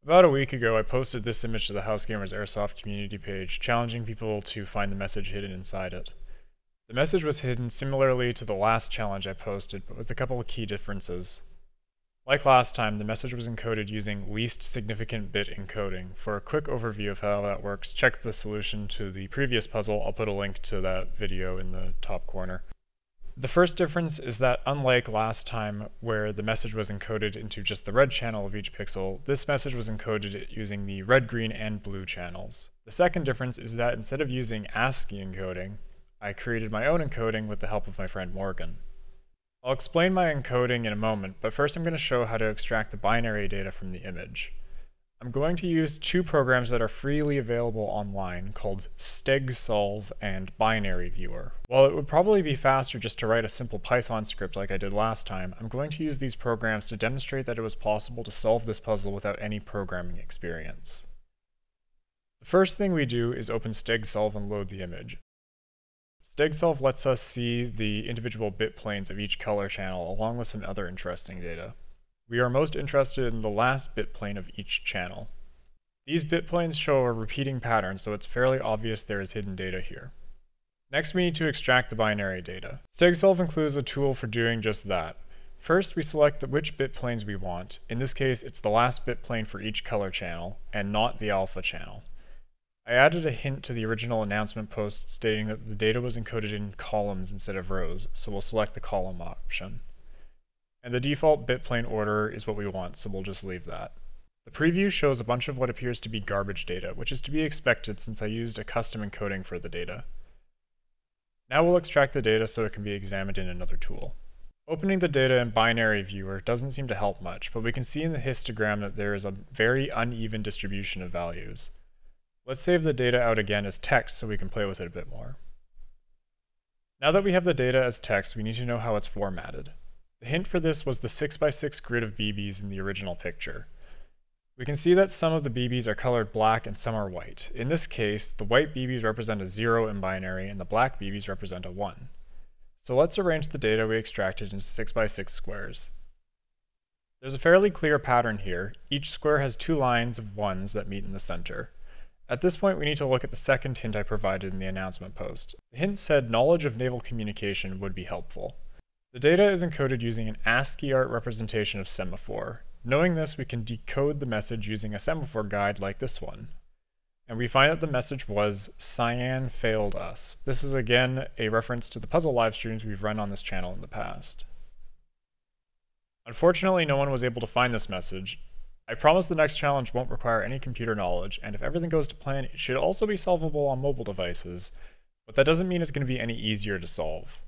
About a week ago, I posted this image to the House Gamers Airsoft community page, challenging people to find the message hidden inside it. The message was hidden similarly to the last challenge I posted, but with a couple of key differences. Like last time, the message was encoded using least significant bit encoding. For a quick overview of how that works, check the solution to the previous puzzle. I'll put a link to that video in the top corner. The first difference is that unlike last time where the message was encoded into just the red channel of each pixel, this message was encoded using the red, green, and blue channels. The second difference is that instead of using ASCII encoding, I created my own encoding with the help of my friend Morgan. I'll explain my encoding in a moment, but first I'm going to show how to extract the binary data from the image. I'm going to use two programs that are freely available online called StegSolve and Binary Viewer. While it would probably be faster just to write a simple Python script like I did last time, I'm going to use these programs to demonstrate that it was possible to solve this puzzle without any programming experience. The first thing we do is open StegSolve and load the image. StegSolve lets us see the individual bit planes of each color channel along with some other interesting data. We are most interested in the last bit plane of each channel. These bit planes show a repeating pattern, so it's fairly obvious there is hidden data here. Next, we need to extract the binary data. StegSolve includes a tool for doing just that. First, we select which bit planes we want. In this case, it's the last bit plane for each color channel, and not the alpha channel. I added a hint to the original announcement post stating that the data was encoded in columns instead of rows, so we'll select the column option. And the default bit plane order is what we want, so we'll just leave that. The preview shows a bunch of what appears to be garbage data, which is to be expected since I used a custom encoding for the data. Now we'll extract the data so it can be examined in another tool. Opening the data in Binary Viewer doesn't seem to help much, but we can see in the histogram that there is a very uneven distribution of values. Let's save the data out again as text so we can play with it a bit more. Now that we have the data as text, we need to know how it's formatted. The hint for this was the 6x6 grid of BBs in the original picture. We can see that some of the BBs are colored black and some are white. In this case, the white BBs represent a 0 in binary and the black BBs represent a 1. So let's arrange the data we extracted into 6x6 squares. There's a fairly clear pattern here. Each square has two lines of 1s that meet in the center. At this point, we need to look at the second hint I provided in the announcement post. The hint said knowledge of naval communication would be helpful. The data is encoded using an ASCII art representation of semaphore. Knowing this, we can decode the message using a semaphore guide like this one. And we find that the message was, "Cyan failed us." This is again a reference to the puzzle live streams we've run on this channel in the past. Unfortunately, no one was able to find this message. I promise the next challenge won't require any computer knowledge, and if everything goes to plan, it should also be solvable on mobile devices, but that doesn't mean it's going to be any easier to solve.